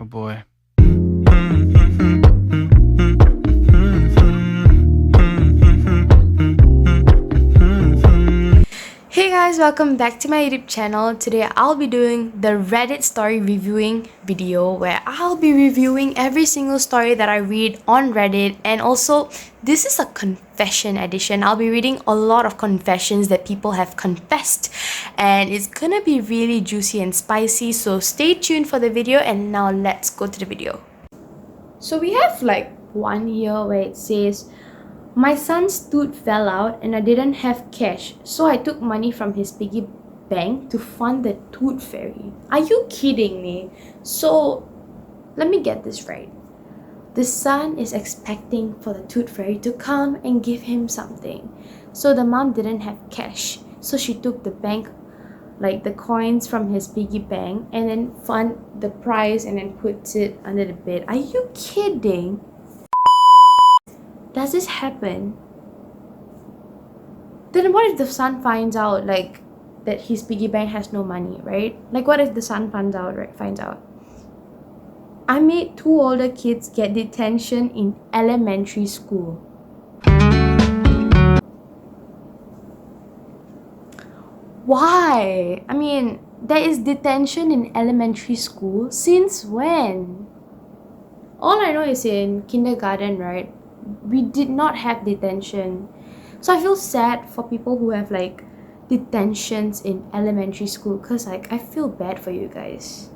Oh boy. Hey guys, welcome back to my YouTube channel. Today I'll be doing the Reddit story reviewing video where I'll be reviewing every single story that I read on Reddit, and also this is a confession edition. I'll be reading a lot of confessions that people have confessed, and it's gonna be really juicy and spicy, so stay tuned for the video. And now let's go to the video. So we have like one here where it says, my son's tooth fell out and I didn't have cash, so I took money from his piggy bank to fund the tooth fairy. Are you kidding me? So let me get this right. The son is expecting for the tooth fairy to come and give him something. So the mom didn't have cash, so she took the bank, like the coins from his piggy bank, and then fund the prize and then puts it under the bed. Are you kidding? Does this happen? Then what if the son finds out like that his piggy bank has no money, right? Like what if the son finds out? I made 2 older kids get detention in elementary school. Why? I mean, there is detention in elementary school? Since when? All I know is in kindergarten, right? We did not have detention. So I feel sad for people who have like detentions in elementary school, because like I feel bad for you guys.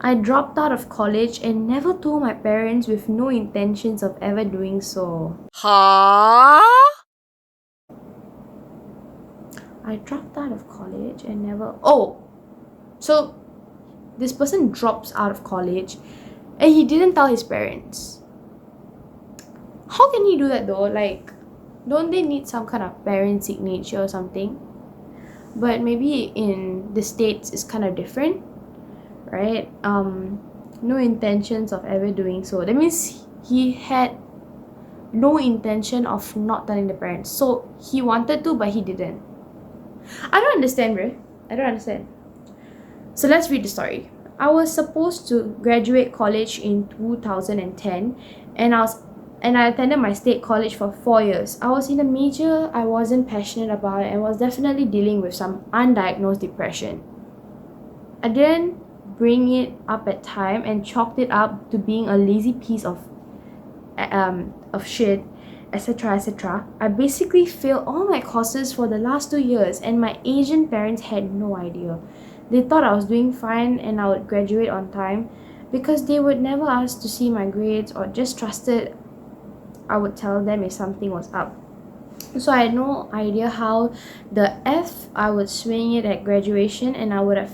I dropped out of college and never told my parents, with no intentions of ever doing so. Huh? I dropped out of college and never... Oh! So this person drops out of college and he didn't tell his parents. How can he do that though? Like, don't they need some kind of parent signature or something? But maybe in the States it's kind of different, right? No intentions of ever doing so. That means he had no intention of not telling the parents. So he wanted to, but he didn't. I don't understand, bro. I don't understand. So let's read the story. I was supposed to graduate college in 2010, and I attended my state college for 4 years. I was in a major I wasn't passionate about and was definitely dealing with some undiagnosed depression. I didn't bring it up at time and chalked it up to being a lazy piece of shit, etc, etc. I basically failed all my courses for the last 2 years, and my Asian parents had no idea. They thought I was doing fine and I would graduate on time, because they would never ask to see my grades or just trusted I would tell them if something was up. So I had no idea how the F I would swing it at graduation, and I would have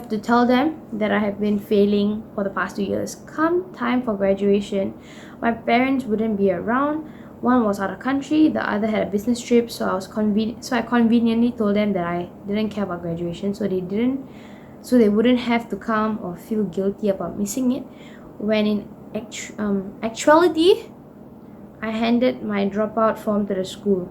to tell them that I have been failing for the past 2 years. Come time for graduation, my parents wouldn't be around. One was out of country, the other had a business trip, so I conveniently told them that I didn't care about graduation, so they wouldn't have to come or feel guilty about missing it. When in actuality, I handed my dropout form to the school.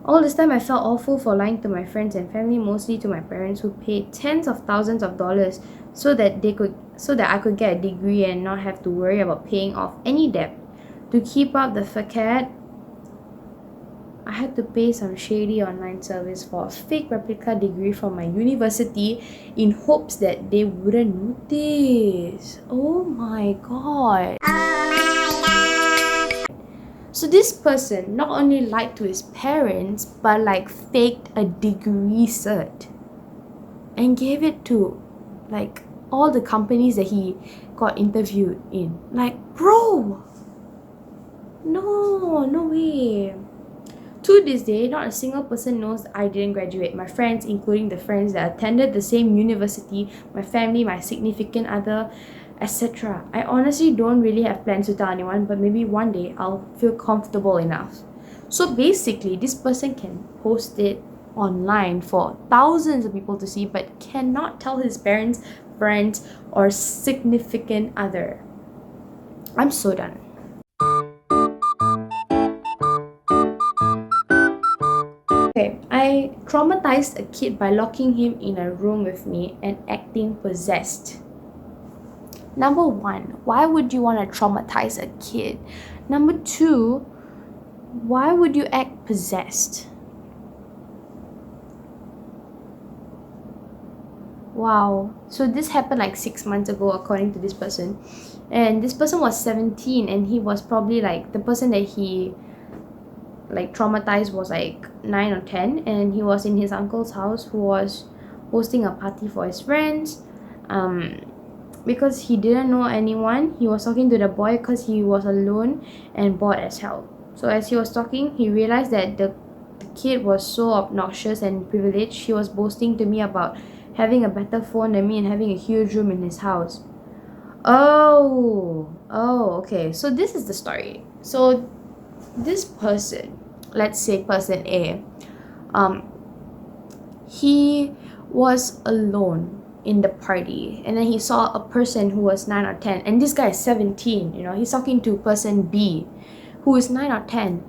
All this time I felt awful for lying to my friends and family, mostly to my parents, who paid tens of thousands of dollars so that I could get a degree and not have to worry about paying off any debt. To keep up the facade, I had to pay some shady online service for a fake replica degree from my university in hopes that they wouldn't notice. Oh my god. So this person not only lied to his parents, but like faked a degree cert and gave it to like all the companies that he got interviewed in. Like, bro, no way. To this day, not a single person knows I didn't graduate. My friends, including the friends that attended the same university, my family, my significant other, etc. I honestly don't really have plans to tell anyone, but maybe one day I'll feel comfortable enough. So basically, this person can post it online for thousands of people to see, but cannot tell his parents, friends, or significant other. I'm so done. Okay, I traumatized a kid by locking him in a room with me and acting possessed. Number one, why would you want to traumatize a kid? Number two, why would you act possessed? Wow. So this happened like 6 months ago, according to this person. And this person was 17, and he was probably like, the person that he like traumatized was like 9 or 10, and he was in his uncle's house who was hosting a party for his friends. Because he didn't know anyone, he was talking to the boy because he was alone and bored as hell. So as he was talking, he realized that the kid was so obnoxious and privileged. He was boasting to me about having a better phone than me and having a huge room in his house. Okay. So this is the story. So this person, let's say person A, he was alone in the party, and then he saw a person who was 9 or 10, and this guy is 17. He's talking to person B who is 9 or 10,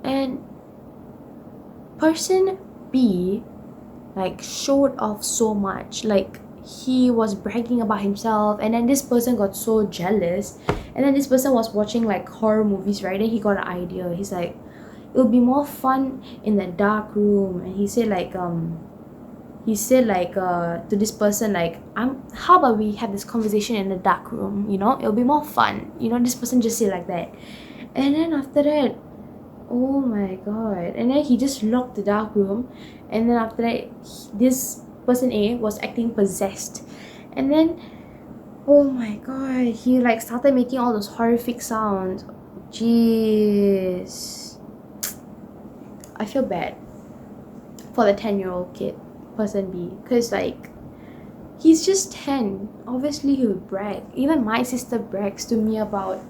and person B like showed off so much. Like, he was bragging about himself, and then this person got so jealous, and then this person was watching like horror movies, right? Then he got an idea. He's like, it would be more fun in the dark room. And he said to this person, like, how about we have this conversation in the dark room, it'll be more fun. This person just said like that. And then after that, oh my god, and then he just locked the dark room, and then after that, this person A was acting possessed. And then, oh my god, he like started making all those horrific sounds. Jeez, I feel bad for the 10-year-old kid, person B, because like, he's just 10. Obviously he'll brag. Even my sister brags to me about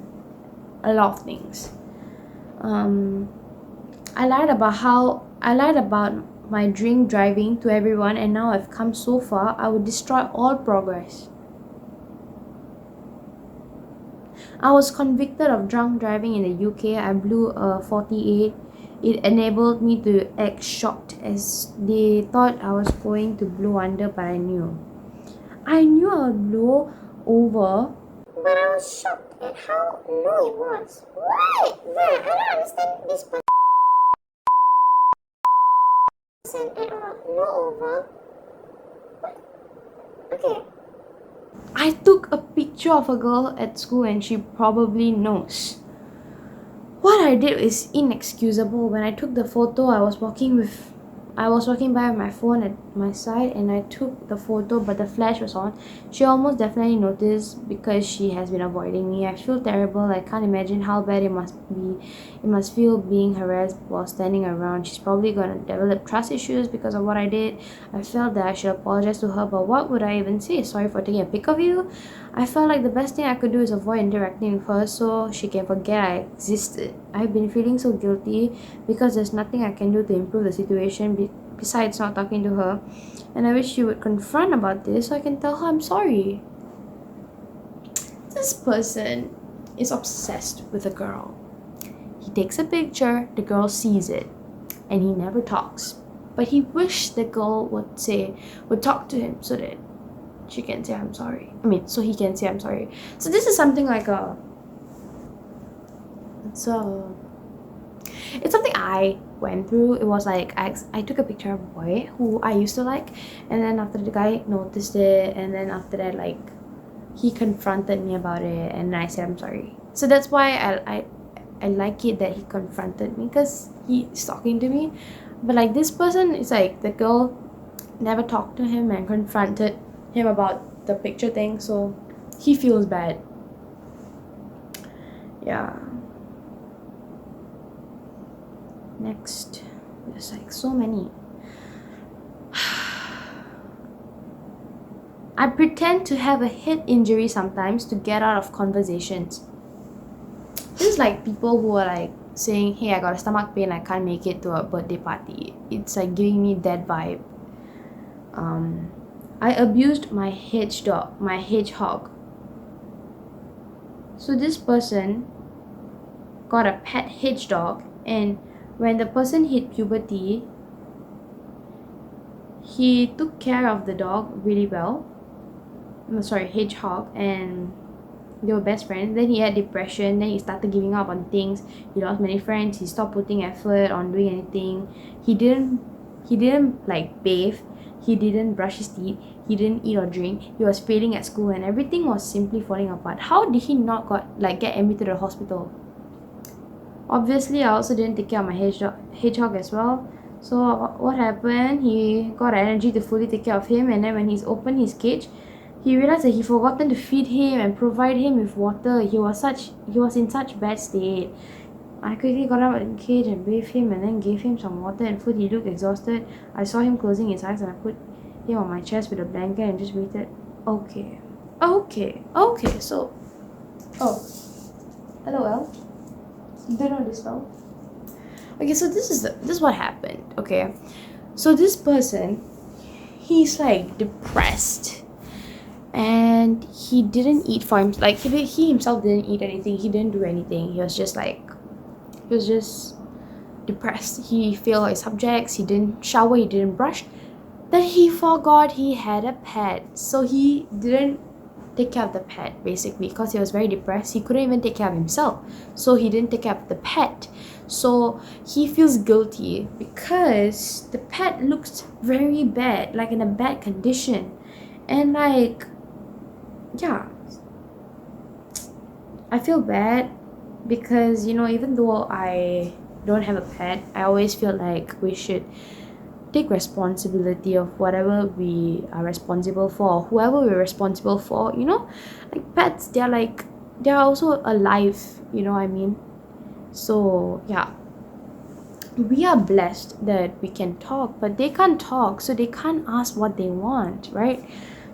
a lot of things. I lied about my drink driving to everyone, and now I've come so far, I would destroy all progress. I was convicted of drunk driving in the UK. I blew a 48. It enabled me to act shocked, as they thought I was going to blow under, but I knew I would blow over. But I was shocked at how low it was. What? I don't understand this person at all. Low over. Okay. I took a picture of a girl at school, and she probably knows. What I did is inexcusable. When I took the photo, I was walking by with my phone at my side, and I took the photo, but the flash was on. She almost definitely noticed because she has been avoiding me. I feel terrible. I can't imagine how bad it must feel being harassed while standing around. She's probably gonna develop trust issues because of what I did. I felt that I should apologize to her, but what would I even say? Sorry for taking a pic of you? I felt like the best thing I could do is avoid interacting with her so she can forget I existed. I've been feeling so guilty because there's nothing I can do to improve the situation besides not talking to her, and I wish she would confront about this so I can tell her I'm sorry. This person is obsessed with a girl. He takes a picture, the girl sees it, and he never talks. But he wished the girl would talk to him so that she can say I'm sorry. So he can say I'm sorry. So this is something like it's something I went through. It was like I took a picture of a boy who I used to like, and then after the guy noticed it, and then after that, like, he confronted me about it, and I said I'm sorry. So that's why I like it that he confronted me, because he's talking to me. But like, this person, it's like the girl never talked to him and confronted him about the picture thing, so he feels bad. Yeah. Next, there's like so many. I pretend to have a head injury sometimes to get out of conversations. This is like people who are like saying, hey, I got a stomach pain, I can't make it to a birthday party. It's like giving me that vibe. I abused my hedgehog. So this person got a pet hedgehog, and when the person hit puberty, he took care of the dog really well. Sorry, hedgehog, and they were best friends. Then he had depression, then he started giving up on things. He lost many friends, he stopped putting effort on doing anything. He didn't like bathe, he didn't brush his teeth, he didn't eat or drink, he was failing at school, and everything was simply falling apart. How did he not get admitted to the hospital? Obviously I also didn't take care of my hedgehog as well. So what happened, he got energy to fully take care of him, and then when he's opened his cage, he realized that he forgotten to feed him and provide him with water. He was in such bad state. I quickly got out of the cage and bathed him and then gave him some water and food. He looked exhausted. I saw him closing his eyes and I put him on my chest with a blanket and just waited. Okay. So, LOL. You don't know this spell? Okay, so this is what happened. Okay, so this person, he's like depressed. And he didn't eat for him, like he himself didn't eat anything, he didn't do anything. He was just depressed. He failed his subjects, he didn't shower, he didn't brush. Then he forgot he had a pet, so he didn't take care of the pet, basically, because he was very depressed. He couldn't even take care of himself, so he didn't take care of the pet. So he feels guilty because the pet looks very bad, like in a bad condition. And like, yeah, I feel bad because, even though I don't have a pet, I always feel like we should take responsibility of whatever we are responsible for, whoever we're responsible for. Like pets, they're also alive, you know what I mean? So yeah, we are blessed that we can talk, but they can't talk, so they can't ask what they want, right?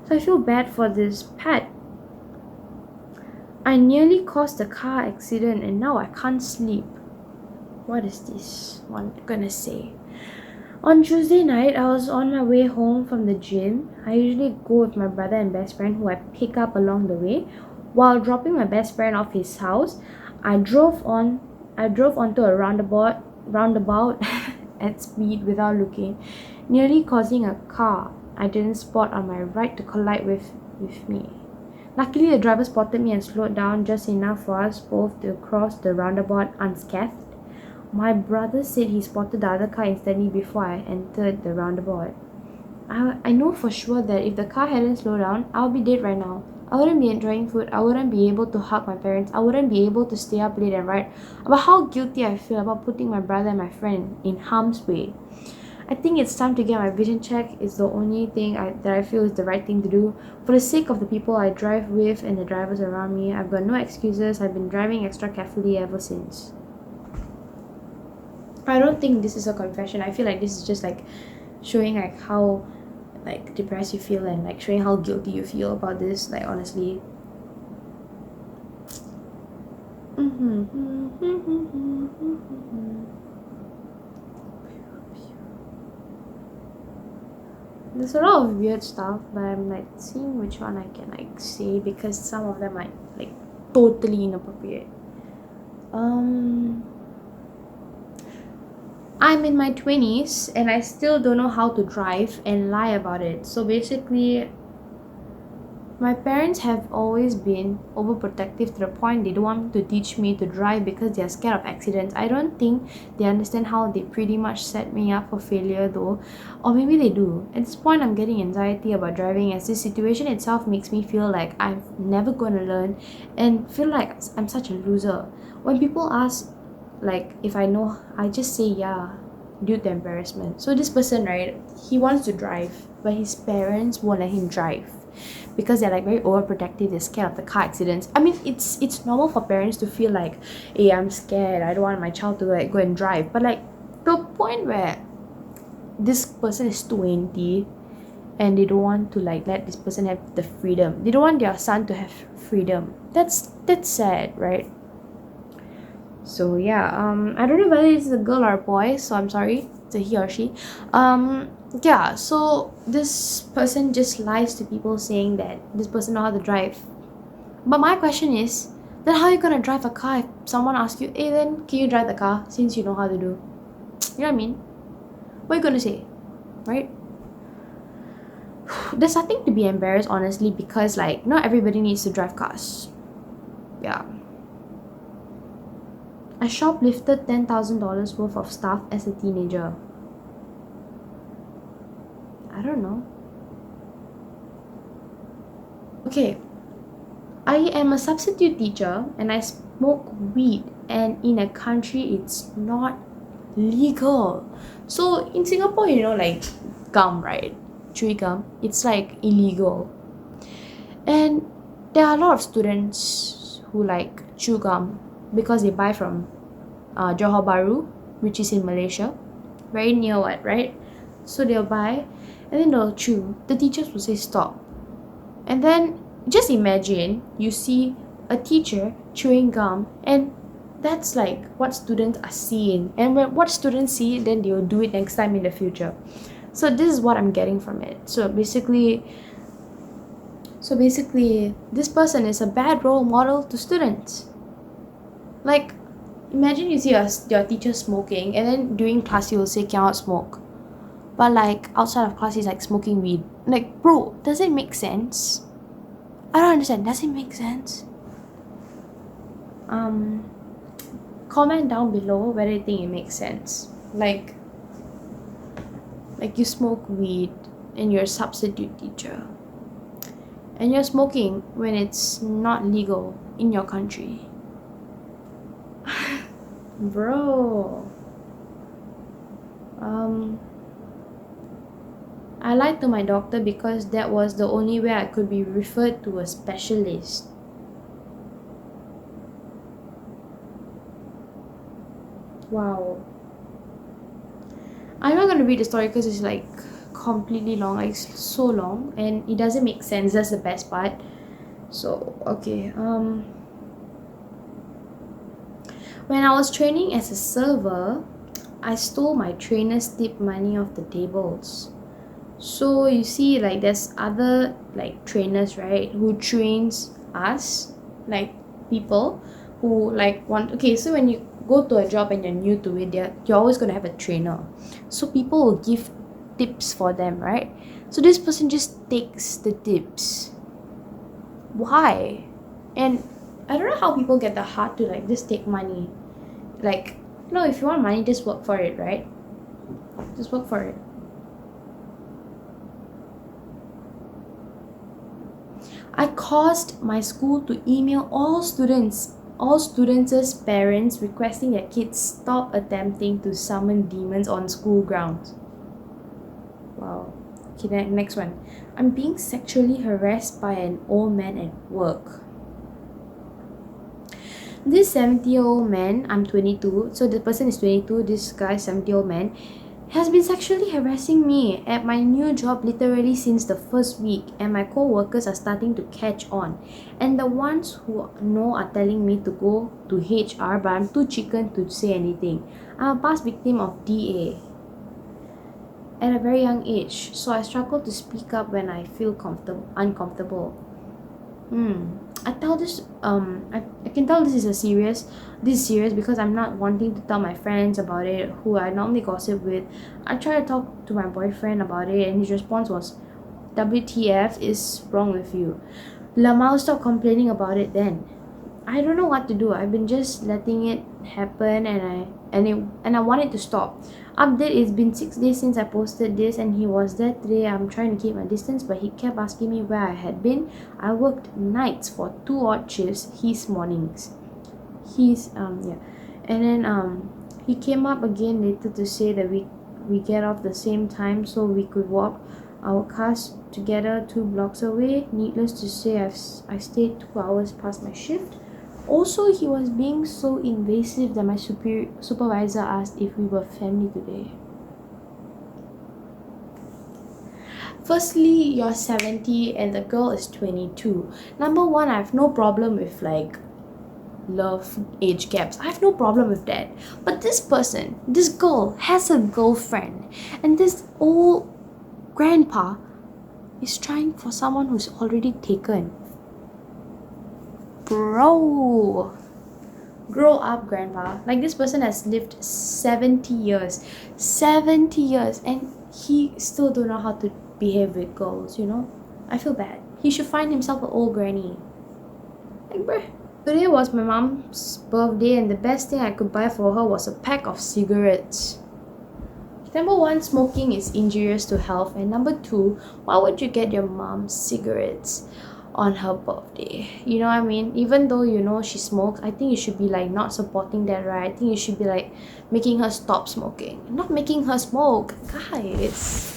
So I feel bad for this pet. I nearly caused a car accident and now I can't sleep. What is this one gonna say? On Tuesday night, I was on my way home from the gym. I usually go with my brother and best friend who I pick up along the way. While dropping my best friend off his house, I drove onto a roundabout at speed without looking, nearly causing a car I didn't spot on my right to collide with me. Luckily, the driver spotted me and slowed down just enough for us both to cross the roundabout unscathed. My brother said he spotted the other car instantly before I entered the roundabout. I know for sure that if the car hadn't slowed down, I would be dead right now. I wouldn't be enjoying food, I wouldn't be able to hug my parents, I wouldn't be able to stay up late and write about how guilty I feel about putting my brother and my friend in harm's way. I think it's time to get my vision checked. It's the only thing that I feel is the right thing to do. For the sake of the people I drive with and the drivers around me, I've got no excuses. I've been driving extra carefully ever since. I don't think this is a confession. I feel like this is just like showing like how like depressed you feel and like showing how guilty you feel about this, like honestly. There's a lot of weird stuff, but I'm like seeing which one I can like say because some of them are like totally inappropriate. I'm in my 20s and I still don't know how to drive and lie about it. So basically, my parents have always been overprotective to the point they don't want to teach me to drive because they are scared of accidents. I don't think they understand how they pretty much set me up for failure though. Or maybe they do. At this point, I'm getting anxiety about driving as this situation itself makes me feel like I'm never going to learn and feel like I'm such a loser. When people ask like if I know, I just say yeah due to embarrassment. So this person, right, he wants to drive but his parents won't let him drive because they're like very overprotective. They're scared of the car accidents. I mean, it's normal for parents to feel like, hey, I'm scared, I don't want my child to like go and drive. But like the point where this person is 20 and they don't want to like let this person have the freedom, they don't want their son to have freedom, that's sad, right? So yeah, I don't know whether it's a girl or a boy, so I'm sorry, it's a he or she. Yeah, so this person just lies to people saying that this person knows how to drive. But my question is, then how are you gonna drive a car if someone asks you, hey, then can you drive the car since you know how to do? You know what I mean? What are you gonna say, right? there's nothing to be embarrassed, honestly, because like not everybody needs to drive cars. Yeah. I shoplifted $10,000 worth of stuff as a teenager. I don't know. Okay. I am a substitute teacher and I smoke weed, and in a country it's not legal. So in Singapore, like gum, right? Chewy gum, it's like illegal. And there are a lot of students who like chew gum because they buy from Johor Bahru, which is in Malaysia, very near what, right? So they'll buy and then they'll chew. The teachers will say stop. And then just imagine you see a teacher chewing gum, and that's like what students are seeing. And when what students see, then they'll do it next time in the future. So this is what I'm getting from it. So basically, this person is a bad role model to students. Like, imagine you see your teacher smoking, and then during class he will say cannot smoke. But like outside of class he's like smoking weed. Like, bro, does it make sense? I don't understand. Does it make sense? Comment down below whether you think it makes sense. Like you smoke weed and you're a substitute teacher. And you're smoking when it's not legal in your country. Bro. I lied to my doctor because that was the only way I could be referred to a specialist. Wow. I'm not going to read the story because it's like completely long, like so long, and it doesn't make sense. That's the best part. So okay, when I was training as a server, I stole my trainer's tip money off the tables. So you see, like there's other like trainers, right, who trains us, like people who like want. Okay, so when you go to a job and you're new to it, you're always going to have a trainer. So people will give tips for them, right? So this person just takes the tips. Why? And I don't know how people get the heart to like just take money. Like, no, if you want money, just work for it, right? Just work for it. I caused my school to email all students' parents requesting their kids stop attempting to summon demons on school grounds. Wow. Okay, next one. I'm being sexually harassed by an old man at work. This 70-year-old man, I'm 22, so the person is 22, this guy, 70-year-old man, has been sexually harassing me at my new job literally since the first week, and my co-workers are starting to catch on. And the ones who know are telling me to go to HR, but I'm too chicken to say anything. I'm a past victim of DA at a very young age, so I struggle to speak up when I feel uncomfortable. I tell this I can tell this is serious because I'm not wanting to tell my friends about it who I normally gossip with. I tried to talk to my boyfriend about it, and his response was, WTF is wrong with you? Lamau, stop complaining about it then. I don't know what to do. I've been just letting it happen, and I want it to stop. Update, it's been 6 days since I posted this, and he was there today. I'm trying to keep my distance, but he kept asking me where I had been. I worked nights for 2 odd shifts, his mornings. And then he came up again later to say that we get off the same time so we could walk our cars together 2 blocks away. Needless to say, I stayed 2 hours past my shift. Also, he was being so invasive that my supervisor asked if we were family today. Firstly, you're 70 and the girl is 22. Number one, I have no problem with like love age gaps. I have no problem with that. But this girl has a girlfriend, and this old grandpa is trying for someone who's already taken. Bro, grow up, grandpa. Like, this person has lived 70 years, and he still don't know how to behave with girls, you know? I feel bad. He should find himself an old granny. Like, bruh. Today was my mom's birthday and the best thing I could buy for her was a pack of cigarettes. Number one, smoking is injurious to health, and number two, why would you get your mom cigarettes on her birthday? You know what I mean? Even though you know she smokes, I think you should be like not supporting that, right? I think you should be like making her stop smoking, not making her smoke, guys.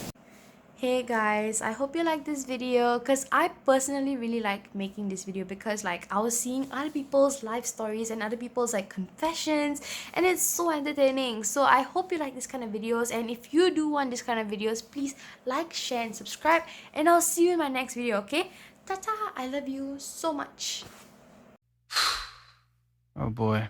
Hey guys, I hope you like this video because I personally really like making this video because like I was seeing other people's life stories and other people's like confessions, and it's so entertaining. So I hope you like this kind of videos, and if you do want this kind of videos, please like, share and subscribe, and I'll see you in my next video, okay? Ta-ta! I love you so much. Oh boy.